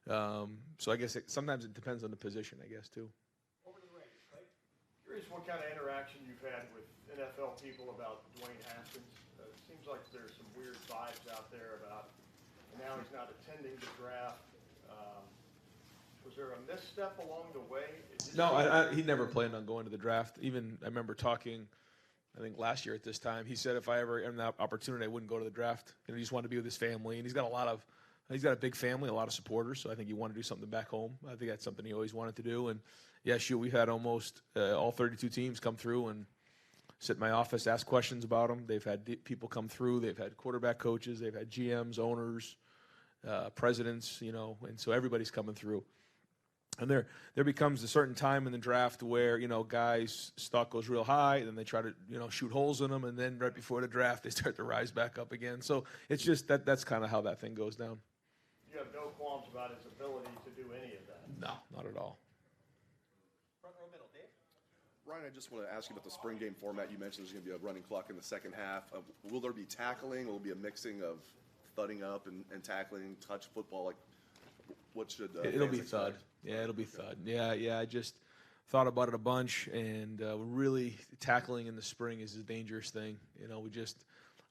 So I guess sometimes it depends on the position, I guess, too. Over to the Raiders, right? Curious what kind of interaction you've had with NFL people about Dwayne Haskins. It seems like there's some weird vibes out there about now he's not attending the draft. Was there a misstep along the way? No, he never planned on going to the draft. Even I remember talking, I think last year at this time, he said if I ever had that opportunity, I wouldn't go to the draft. He just wanted to be with his family, and he's got a big family, a lot of supporters. So I think he wanted to do something back home. I think that's something he always wanted to do. And yeah, shoot, we've had almost all 32 teams come through and sit in my office, ask questions about him. They've had people come through. They've had quarterback coaches. They've had GMs, owners, presidents, and so everybody's coming through. And there becomes a certain time in the draft where, guys' stock goes real high, and then they try to, shoot holes in them, and then right before the draft, they start to rise back up again. So it's just that's kind of how that thing goes down. You have no qualms about his ability to do any of that? No, not at all. Front row middle, Dave. Ryan, I just want to ask you about the spring game format. You mentioned there's going to be a running clock in the second half. Will there be tackling? Will there be a mixing of thudding up and tackling, touch football? Like, what should it'll be thud. Yeah, it'll be thud. Yeah. I just thought about it a bunch, and really tackling in the spring is a dangerous thing.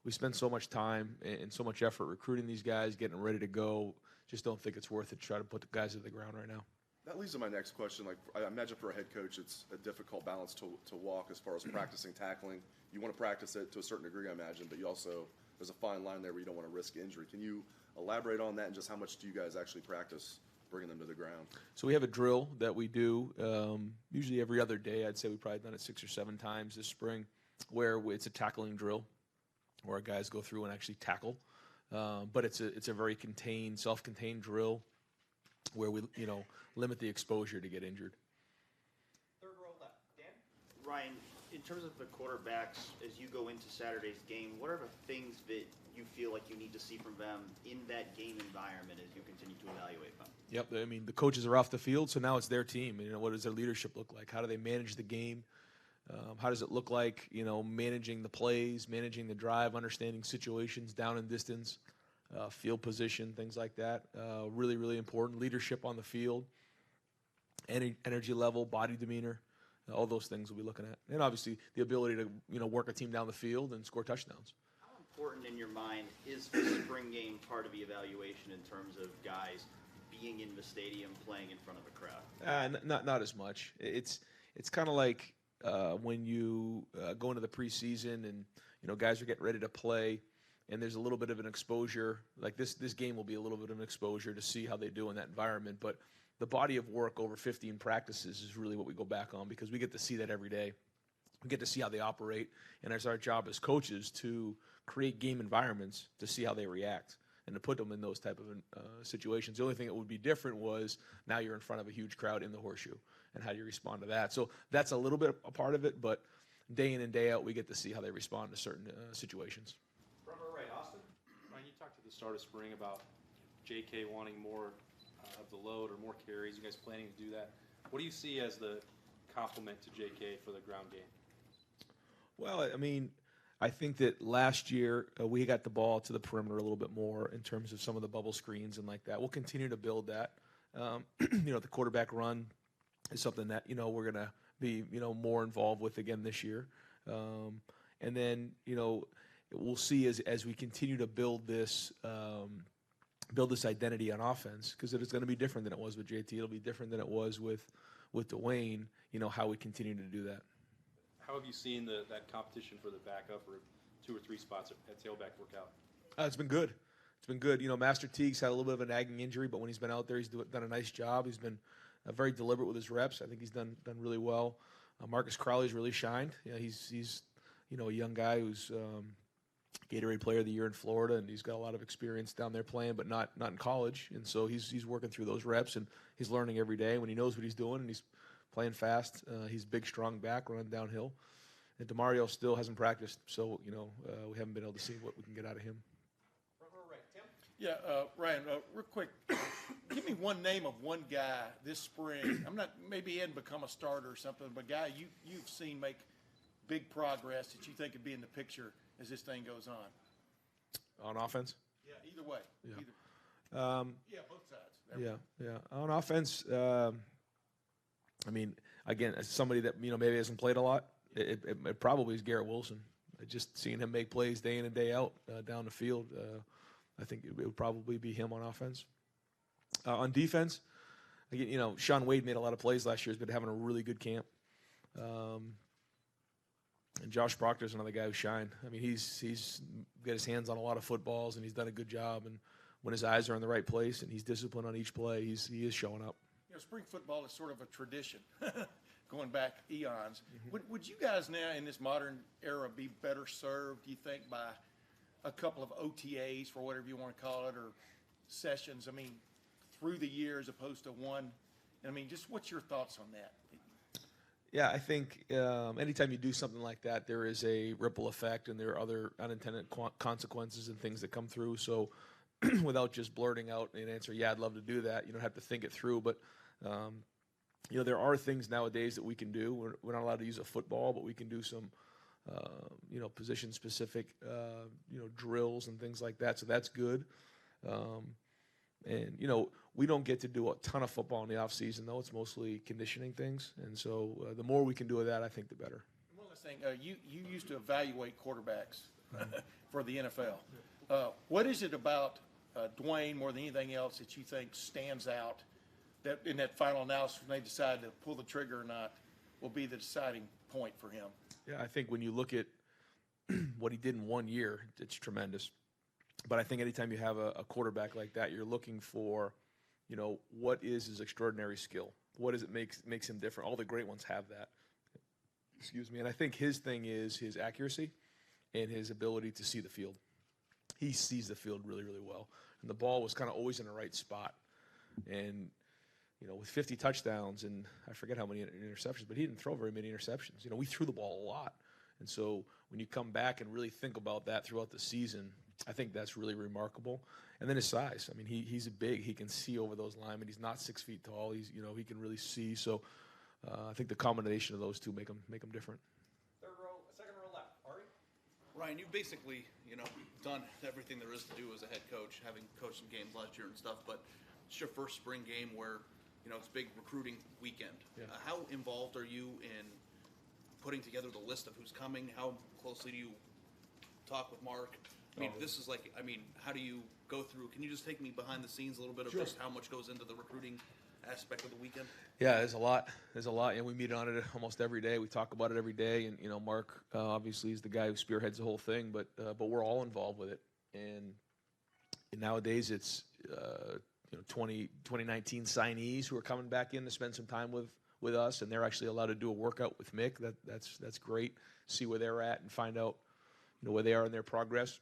We spend so much time and so much effort recruiting these guys, getting ready to go. Just don't think it's worth it to try to put the guys to the ground right now. That leads to my next question. Like, I imagine for a head coach, it's a difficult balance to walk as far as practicing tackling. You want to practice it to a certain degree, I imagine, but you also, there's a fine line there where you don't want to risk injury. Can you elaborate on that, and just how much do you guys actually practice bringing them to the ground? So we have a drill that we do usually every other day. I'd say we've probably done it 6 or 7 times this spring, where it's a tackling drill, where our guys go through and actually tackle. But it's a very contained, self-contained drill, where we limit the exposure to get injured. Third row left, Dan. Ryan, in terms of the quarterbacks, as you go into Saturday's game, what are the things that you feel like you need to see from them in that game environment as you continue to evaluate them? Yep, I mean, the coaches are off the field, so now it's their team. What does their leadership look like? How do they manage the game? How does it look like, managing the plays, managing the drive, understanding situations, down and distance, field position, things like that. Really, really important. Leadership on the field, energy level, body demeanor, all those things we'll be looking at. And obviously the ability to, work a team down the field and score touchdowns. How important in your mind is the spring game part of the evaluation in terms of guys being in the stadium, playing in front of a crowd? Not as much. It's kind of like when you go into the preseason and guys are getting ready to play, and there's a little bit of an exposure. Like this game will be a little bit of an exposure to see how they do in that environment. But the body of work over 15 practices is really what we go back on, because we get to see that every day. We get to see how they operate, and it's our job as coaches to create game environments to see how they react and to put them in those type of situations. The only thing that would be different was now you're in front of a huge crowd in the horseshoe, and how do you respond to that? So that's a little bit a part of it, but day in and day out, we get to see how they respond to certain situations. Front row right, Austin. Ryan, you talked at the start of spring about J.K. wanting more of the load or more carries. You guys planning to do that? What do you see as the complement to J.K. for the ground game? Well, I mean, I think that last year we got the ball to the perimeter a little bit more in terms of some of the bubble screens and like that. We'll continue to build that. The quarterback run is something that we're gonna be more involved with again this year, and then we'll see as we continue to build this identity on offense, because it is going to be different than it was with JT. It'll be different than it was with Dwayne. How we continue to do that. How have you seen that competition for the backup or 2 or 3 spots at tailback work out? It's been good. It's been good. Master Teague's had a little bit of a nagging injury, but when he's been out there, he's done a nice job. He's been very deliberate with his reps. I think he's done really well. Marcus Crowley's really shined. He's a young guy who's Gatorade Player of the Year in Florida, and he's got a lot of experience down there playing, but not in college. And so he's working through those reps, and he's learning every day. When he knows what he's doing and he's playing fast, he's big, strong back, running downhill. And DeMario still hasn't practiced, so we haven't been able to see what we can get out of him. Front row right, Tim. Yeah, Ryan, real quick, give me one name of one guy this spring. Maybe he hadn't become a starter or something, but a guy you've seen make big progress that you think could be in the picture as this thing goes on. On offense? Yeah, either way. Yeah. Either. Yeah, both sides. Yeah. On offense, I mean, again, as somebody that maybe hasn't played a lot, it probably is Garrett Wilson. Just seeing him make plays day in and day out down the field, I think it would probably be him on offense. On defense, again, Sean Wade made a lot of plays last year. He's been having a really good camp. And Josh Proctor's another guy who shined. I mean, he's got his hands on a lot of footballs, and he's done a good job. And when his eyes are in the right place and he's disciplined on each play, he is showing up. Spring football is sort of a tradition, going back eons. Would you guys now, in this modern era, be better served, do you think, by a couple of OTAs, for whatever you want to call it, or sessions, I mean, through the year as opposed to one? I mean, just what's your thoughts on that? Yeah, I think anytime you do something like that, there is a ripple effect, and there are other unintended consequences and things that come through. So without just blurting out an answer, yeah, I'd love to do that, you don't have to think it through. But, there are things nowadays that we can do. We're not allowed to use a football, but we can do some, position-specific, drills and things like that. So that's good. And, we don't get to do a ton of football in the offseason, though. It's mostly conditioning things. And so the more we can do of that, I think the better. One last thing. You used to evaluate quarterbacks for the NFL. What is it about Dwayne, more than anything else, that you think stands out that in that final analysis when they decide to pull the trigger or not will be the deciding point for him? Yeah, I think when you look at what he did in 1 year, it's tremendous. But I think anytime you have a quarterback like that, you're looking for, what is his extraordinary skill? What is it makes him different? All the great ones have that. Excuse me. And I think his thing is his accuracy and his ability to see the field. He sees the field really, really well. And the ball was kind of always in the right spot. And, with 50 touchdowns and I forget how many interceptions, but he didn't throw very many interceptions. We threw the ball a lot. And so when you come back and really think about that throughout the season, I think that's really remarkable. And then his size. I mean, he's big. He can see over those linemen. He's not 6 feet tall. He's, he can really see. So I think the combination of those two make him different. Third row, second row left. Ari? Ryan, you've basically, done everything there is to do as a head coach, having coached some games last year and stuff, but it's your first spring game where, it's a big recruiting weekend. Yeah. How involved are you in putting together the list of who's coming? How closely do you talk with Mark? I mean, this is how do you go through? Can you just take me behind the scenes a little bit of just how much goes into the recruiting aspect of the weekend? Yeah, there's a lot. And we meet on it almost every day. We talk about it every day. And, Mark obviously is the guy who spearheads the whole thing, but we're all involved with it. And nowadays it's, 2019 signees who are coming back in to spend some time with us, and they're actually allowed to do a workout with Mick. That's great. See where they're at and find out, where they are in their progress.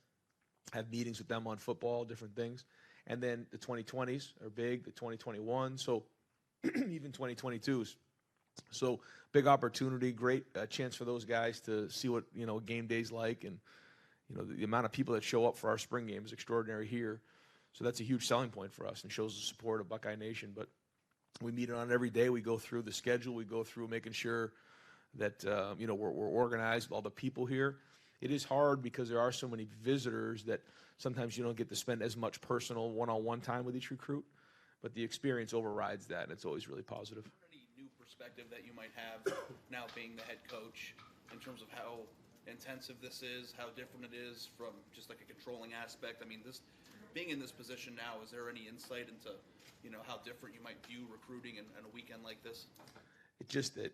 Have meetings with them on football, different things. And then the 2020s are big, the 2021, so even 2022s. So big opportunity, great chance for those guys to see what, game day's like. And, the amount of people that show up for our spring game is extraordinary here. So that's a huge selling point for us and shows the support of Buckeye Nation. But we meet on it every day. We go through the schedule. We go through making sure that, we're organized with all the people here. It is hard because there are so many visitors that sometimes you don't get to spend as much personal one-on-one time with each recruit, but the experience overrides that, and it's always really positive. Any new perspective that you might have now being the head coach in terms of how intensive this is, how different it is from just like a controlling aspect? I mean, being in this position now, is there any insight into, how different you might view recruiting in a weekend like this? It's just that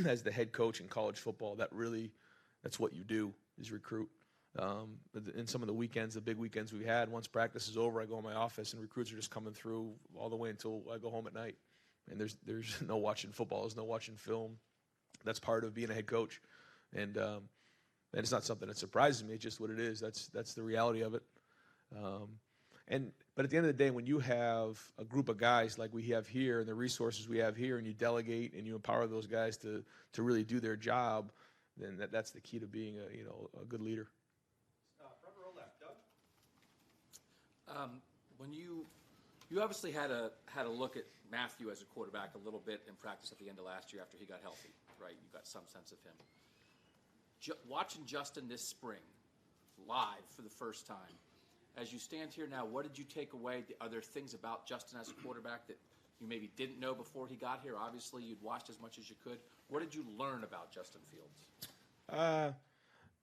as the head coach in college football, that's what you do, is recruit. In some of the weekends, the big weekends we had, once practice is over, I go in my office and recruits are just coming through all the way until I go home at night. And there's no watching football, there's no watching film. That's part of being a head coach. And it's not something that surprises me, it's just what it is. That's the reality of it. But at the end of the day, when you have a group of guys like we have here and the resources we have here, and you delegate and you empower those guys to really do their job, then that's the key to being a good leader. Front row left. Doug? When you obviously had a look at Matthew as a quarterback a little bit in practice at the end of last year after he got healthy, right? You got some sense of him. Watching Justin this spring live for the first time, As you stand here now, what did you take away? Are there things about Justin as a quarterback that you maybe didn't know before he got here? Obviously, you'd watched as much as you could. What did you learn about Justin Fields?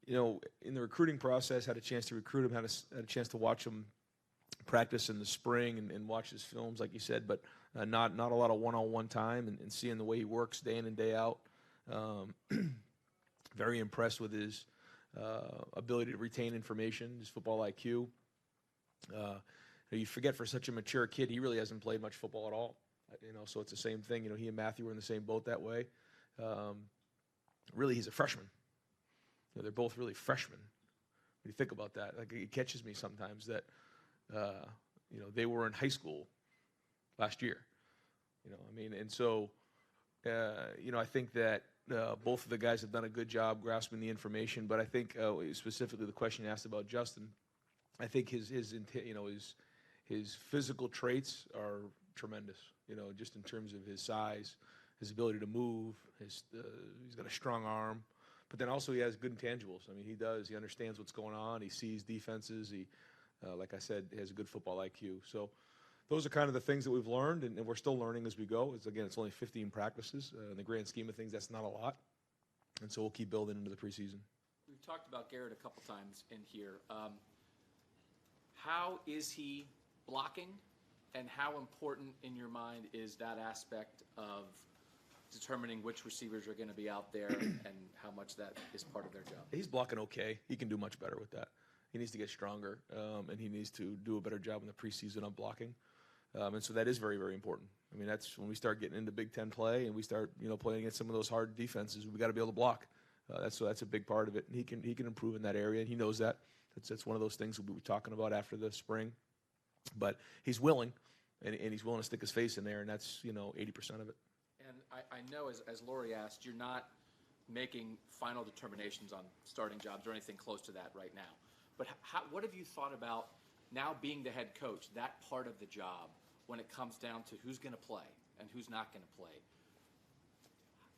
In the recruiting process, had a chance to recruit him, had a chance to watch him practice in the spring and watch his films, like you said, but not a lot of one-on-one time and seeing the way he works day in and day out. Very impressed with his ability to retain information, his football IQ. You forget for such a mature kid, he really hasn't played much football at all. So it's the same thing. He and Matthew were in the same boat that way. Really, he's a freshman. They're both really freshmen. When you think about that, like it catches me sometimes that they were in high school last year. And so I think that both of the guys have done a good job grasping the information. But I think specifically the question you asked about Justin, I think his physical traits are tremendous. Just in terms of his size, his ability to move, he's got a strong arm. But then also he has good intangibles. He does. He understands what's going on. He sees defenses. He, like I said, has a good football IQ. So those are kind of the things that we've learned, and we're still learning as we go. It's only 15 practices. In the grand scheme of things, that's not a lot. And so we'll keep building into the preseason. We've talked about Garrett a couple times in here. How is he blocking, and how important in your mind is that aspect of determining which receivers are going to be out there and how much that is part of their job? He's blocking okay. He can do much better with that. He needs to get stronger, and he needs to do a better job in the preseason on blocking. And so that is very, very important. That's when we start getting into Big Ten play and we start, playing against some of those hard defenses. We got to be able to block. That's a big part of it. And he can improve in that area, and he knows that. That's one of those things we'll be talking about after the spring. But he's willing, and he's willing to stick his face in there, and that's 80% of it. And I know, as Lori asked, you're not making final determinations on starting jobs or anything close to that right now. But what have you thought about now being the head coach, that part of the job, when it comes down to who's going to play and who's not going to play?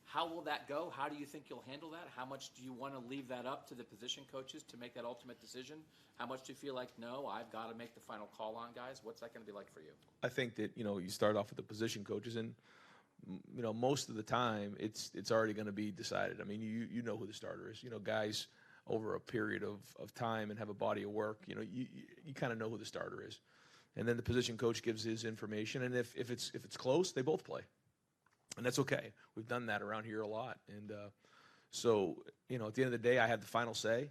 How will that go? How do you think you'll handle that? How much do you want to leave that up to the position coaches to make that ultimate decision? How much do you feel like, no, I've got to make the final call on guys? What's that going to be like for you? I think that, you start off with the position coaches, and most of the time it's already going to be decided. You know who the starter is. Guys over a period of time and have a body of work, you kind of know who the starter is. And then the position coach gives his information, and if it's close, they both play. And that's okay. We've done that around here a lot. And so, at the end of the day, I have the final say.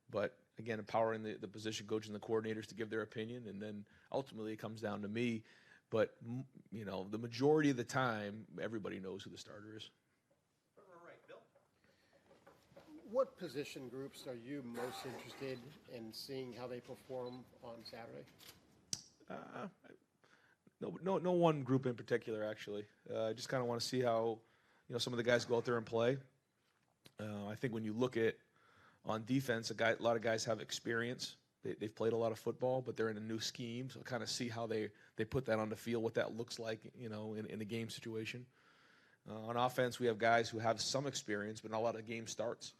But, again, empowering the position coach and the coordinators to give their opinion. And then ultimately it comes down to me. But, the majority of the time, everybody knows who the starter is. All right, Bill. What position groups are you most interested in seeing how they perform on Saturday? No one group in particular, actually. I just kind of want to see how, some of the guys go out there and play. I think when you look at on defense, a lot of guys have experience. They've played a lot of football, but they're in a new scheme, so kind of see how they put that on the field, what that looks like, in a game situation. On offense, we have guys who have some experience, but not a lot of game starts.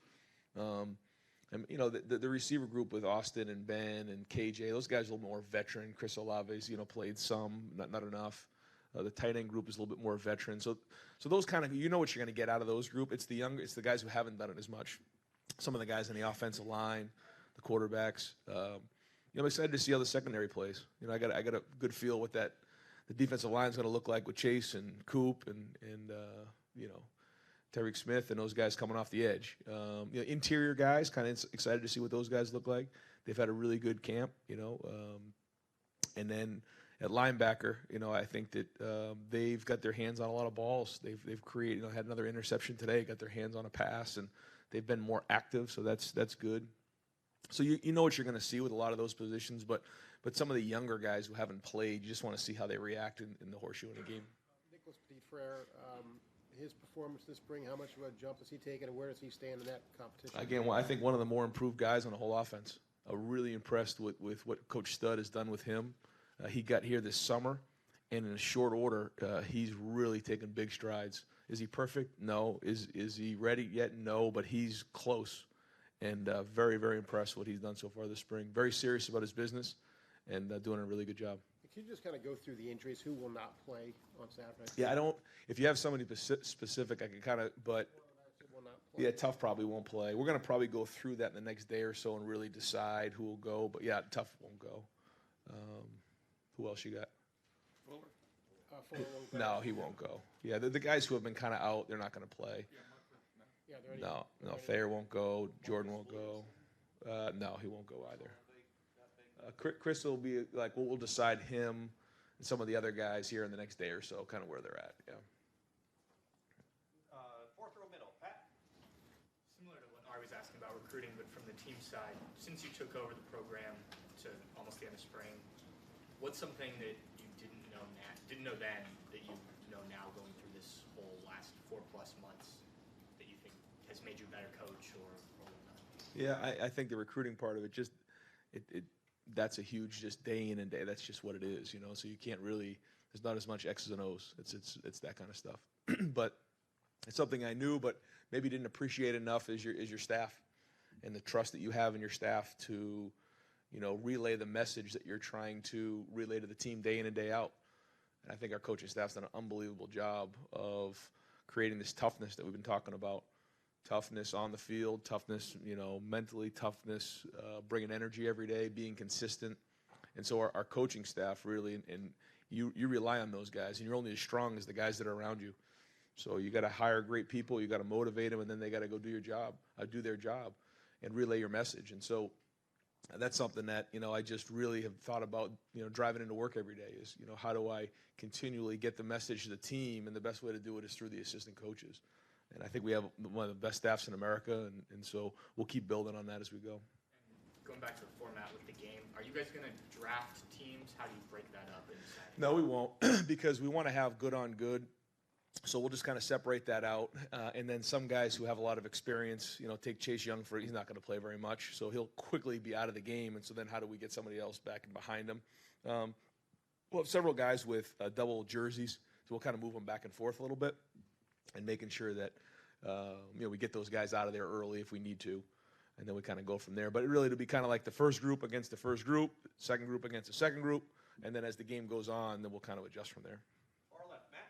And, the receiver group with Austin and Ben and KJ, those guys are a little more veteran. Chris Olave's, played some, not enough. The tight end group is a little bit more veteran. So those kind of, what you're going to get out of those group. It's the guys who haven't done it as much. Some of the guys on the offensive line, the quarterbacks. I'm excited to see how the secondary plays. I got a good feel what the defensive line is going to look like with Chase and Coop and Tyreek Smith and those guys coming off the edge. Interior guys, kind of excited to see what those guys look like. They've had a really good camp, and then at linebacker, I think that they've got their hands on a lot of balls. They've created, had another interception today, got their hands on a pass, and they've been more active, so that's good. So you know what you're going to see with a lot of those positions, but some of the younger guys who haven't played, you just want to see how they react in the horseshoe in a game. Nicholas Petit-Frere, his performance this spring, how much of a jump has he taken, and where does he stand in that competition? Again, I think one of the more improved guys on the whole offense. Really impressed with what Coach Studd has done with him. He got here this summer, and in a short order, he's really taken big strides. Is he perfect? No. Is he ready yet? No, but he's close, and very, very impressed with what he's done so far this spring. Very serious about his business, and doing a really good job. Can you just kind of go through the injuries? Who will not play on Saturday? Yeah, I don't. If you have somebody specific, I can kind of. But Will not play. yeah, Tough probably won't play. We're gonna probably go through that in the next day or so and really decide who will go. But yeah, Tough won't go. Who else you got? Fuller? Fuller won't go. No, he won't go. Yeah, the guys who have been kind of out, they're not going to play. Yeah, they're already- No, Thayer won't go. Jordan won't go. No, he won't go either. Chris will be like, we'll decide him and some of the other guys here in the next day or so, kind of where they're at. Yeah. Fourth row middle, Pat. Similar to what I was asking about recruiting, but from the team side, since you took over the program to almost the end of spring, what's something that you didn't know then that you know now going through this whole last 4+ months that you think has made you a better coach or whatnot? Yeah, I think the recruiting part of it just that's a huge just day in and day. That's just what it is, you know. So you can't really. There's not as much X's and O's. It's that kind of stuff. But it's something I knew, but maybe didn't appreciate enough is your staff and the trust that you have in your staff to, you know, relay the message that you're trying to relay to the team day in and day out. And I think our coaching staff's done an unbelievable job of creating this toughness that we've been talking about. Toughness on the field, toughness, you know, mentally, toughness, bringing energy every day, being consistent. And so our coaching staff really, and you rely on those guys, and you're only as strong as the guys that are around you. So you got to hire great people, you got to motivate them, and then they got to go do their job, and relay your message. And so that's something that, you know, I just really have thought about, you know, driving into work every day is, you know, how do I continually get the message to the team? And the best way to do it is through the assistant coaches. And I think we have one of the best staffs in America, and so we'll keep building on that as we go. Going back to the format with the game, are you guys going to draft teams? How do you break that up inside? No, we won't, because we want to have good on good. So we'll just kind of separate that out. And then some guys who have a lot of experience, you know, take Chase Young he's not going to play very much. So he'll quickly be out of the game. And so then how do we get somebody else back and behind him? We'll have several guys with double jerseys. So we'll kind of move them back and forth a little bit and making sure that, you know, we get those guys out of there early if we need to. And then we kind of go from there. But it really to be kind of like the first group against the first group, second group against the second group. And then as the game goes on, then we'll kind of adjust from there. Far left, Matt.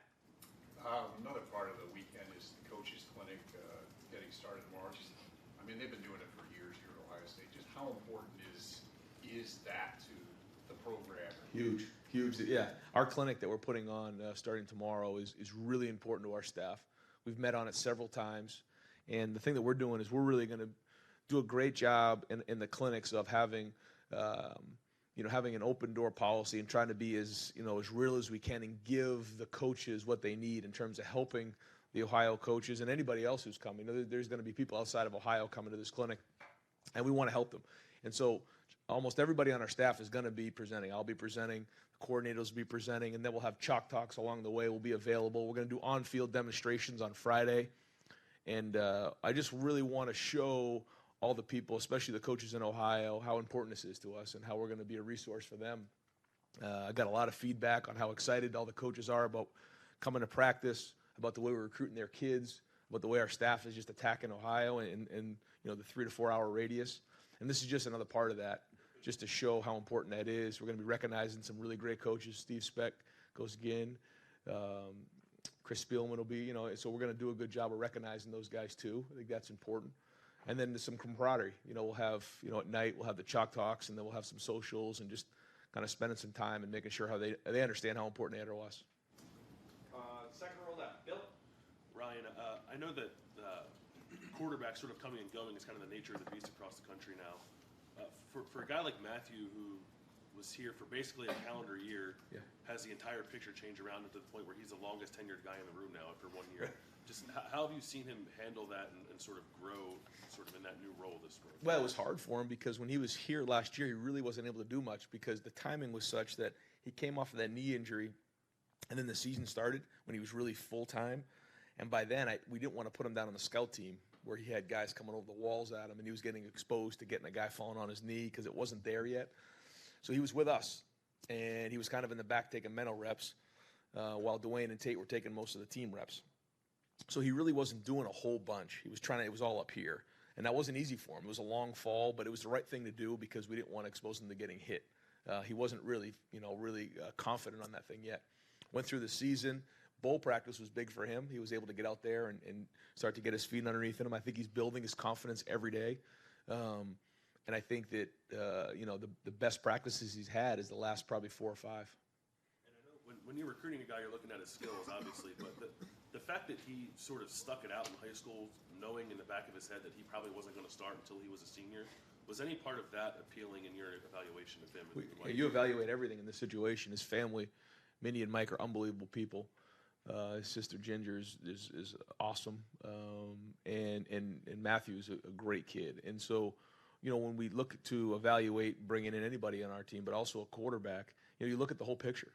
Another part of the weekend is the coaches clinic getting started tomorrow. I mean, they've been doing it for years here at Ohio State. Just how important is that to the program? Huge. Yeah, our clinic that we're putting on starting tomorrow is really important to our staff. We've met on it several times, and the thing that we're doing is we're really going to do a great job in the clinics of having, you know, having an open door policy and trying to be as, you know, as real as we can and give the coaches what they need in terms of helping the Ohio coaches and anybody else who's coming. There's going to be people outside of Ohio coming to this clinic, and we want to help them. And so almost everybody on our staff is going to be presenting. I'll be presenting. The coordinators will be presenting, and then we'll have chalk talks along the way. We'll be available. We're going to do on-field demonstrations on Friday. And I just really want to show all the people, especially the coaches in Ohio, how important this is to us and how we're going to be a resource for them. I got a lot of feedback on how excited all the coaches are about coming to practice, about the way we're recruiting their kids, about the way our staff is just attacking Ohio and you know, the 3 to 4 hour radius. And this is just another part of that, just to show how important that is. We're going to be recognizing some really great coaches. Steve Speck goes again. Chris Spielman will be, you know, so we're going to do a good job of recognizing those guys too. I think that's important. And then some camaraderie. You know, we'll have, you know, at night we'll have the chalk talks, and then we'll have some socials and just kind of spending some time and making sure how they understand how important they are to us. Second row left, Bill. Ryan, I know that quarterback sort of coming and going is kind of the nature of the beast across the country now. For a guy like Matthew, who was here for basically a calendar year, Yeah. has the entire picture change around to the point where he's the longest tenured guy in the room now after 1 year. Just how have you seen him handle that and sort of grow sort of in that new role this spring? Well, it was hard for him because when he was here last year, he really wasn't able to do much because the timing was such that he came off of that knee injury, and then the season started when he was really full-time. And by then, we didn't want to put him down on the scout team where he had guys coming over the walls at him, and he was getting exposed to getting a guy falling on his knee because it wasn't there yet. So he was with us, and he was kind of in the back taking mental reps while Dwayne and Tate were taking most of the team reps. So he really wasn't doing a whole bunch. He was it was all up here. And that wasn't easy for him. It was a long fall, but it was the right thing to do because we didn't want to expose him to getting hit He wasn't really, confident on that thing yet. Went through the season. Bowl practice was big for him. He was able to get out there and start to get his feet underneath him. I think he's building his confidence every day. And I think that, the best practices he's had is the last probably 4 or 5. And I know when you're recruiting a guy, you're looking at his skills, obviously, but the fact that he sort of stuck it out in high school, knowing in the back of his head that he probably wasn't going to start until he was a senior, was any part of that appealing in your evaluation of him? You evaluate everything in this situation. His family, Minnie and Mike, are unbelievable people. His sister Ginger is awesome, and Matthew's a great kid. And so, when we look to evaluate bringing in anybody on our team, but also a quarterback, you look at the whole picture.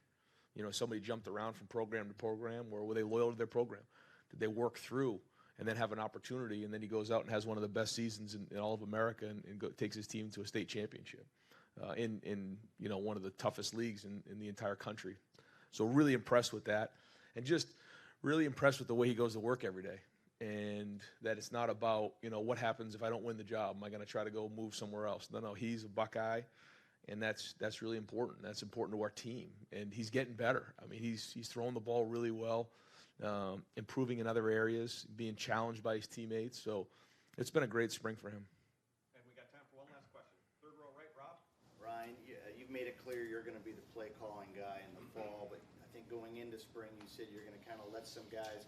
Somebody jumped around from program to program, or were they loyal to their program? Did they work through and then have an opportunity, and then he goes out and has one of the best seasons in all of America and takes his team to a state championship in one of the toughest leagues in the entire country. So really impressed with that. And just really impressed with the way he goes to work every day, and that it's not about, what happens if I don't win the job? Am I going to try to go move somewhere else? No, he's a Buckeye, and that's really important. That's important to our team, and he's getting better. I mean, he's throwing the ball really well, improving in other areas, being challenged by his teammates. So it's been a great spring for him. And we got time for one last question. Third row right, Rob. Ryan, you've made it clear you're going to be the play calling guy in the fall, but I think going into spring, you said you're going to kind of let some guys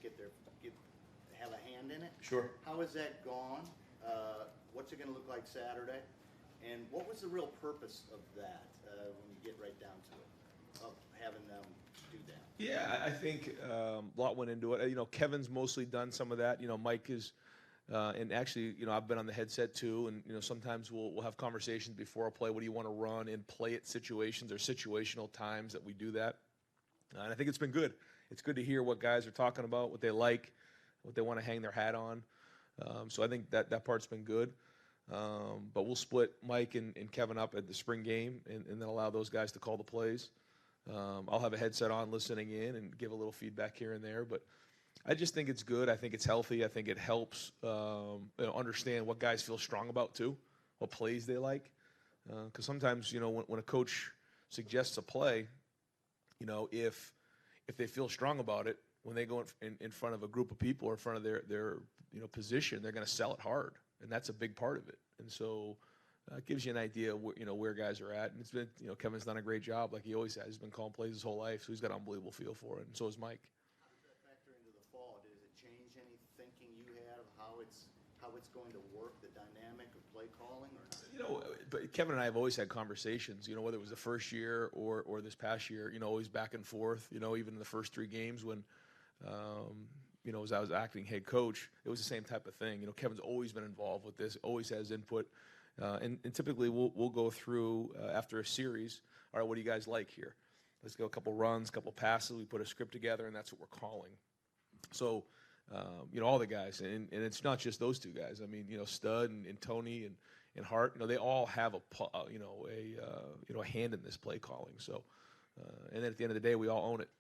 have a hand in it. Sure. How has that gone? What's it going to look like Saturday? And what was the real purpose of that when you get right down to it, of having them do that? Yeah, I think a lot went into it. Kevin's mostly done some of that. Mike is, and actually, I've been on the headset too. And sometimes we'll have conversations before a play. What do you want to run in play it situations or situational times that we do that? And I think it's been good. It's good to hear what guys are talking about, what they like, what they want to hang their hat on. So I think that part's been good. But we'll split Mike and Kevin up at the spring game and then allow those guys to call the plays. I'll have a headset on listening in and give a little feedback here and there. But I just think it's good. I think it's healthy. I think it helps understand what guys feel strong about too, what plays they like. Because sometimes, when a coach suggests a play, if they feel strong about it, when they go in front of a group of people or in front of their position, they're going to sell it hard, and that's a big part of it. And so it gives you an idea of where guys are at. And it's been Kevin's done a great job, like he always has. He's been calling plays his whole life, so he's got an unbelievable feel for it, and so has Mike. How does that factor into the fall? Does it change any thinking you had of how it's going to work, the dynamic of play calling, or not? But Kevin and I have always had conversations, whether it was the first year or this past year, always back and forth, even in the first 3 games when, as I was acting head coach, it was the same type of thing. Kevin's always been involved with this, always has input. And typically we'll go through after a series, all right, what do you guys like here? Let's go a couple runs, a couple passes. We put a script together, and that's what we're calling. So, all the guys, and it's not just those 2 guys. I mean, Stud and Tony and Hart, they all have a hand in this play calling. So, and then at the end of the day, we all own it.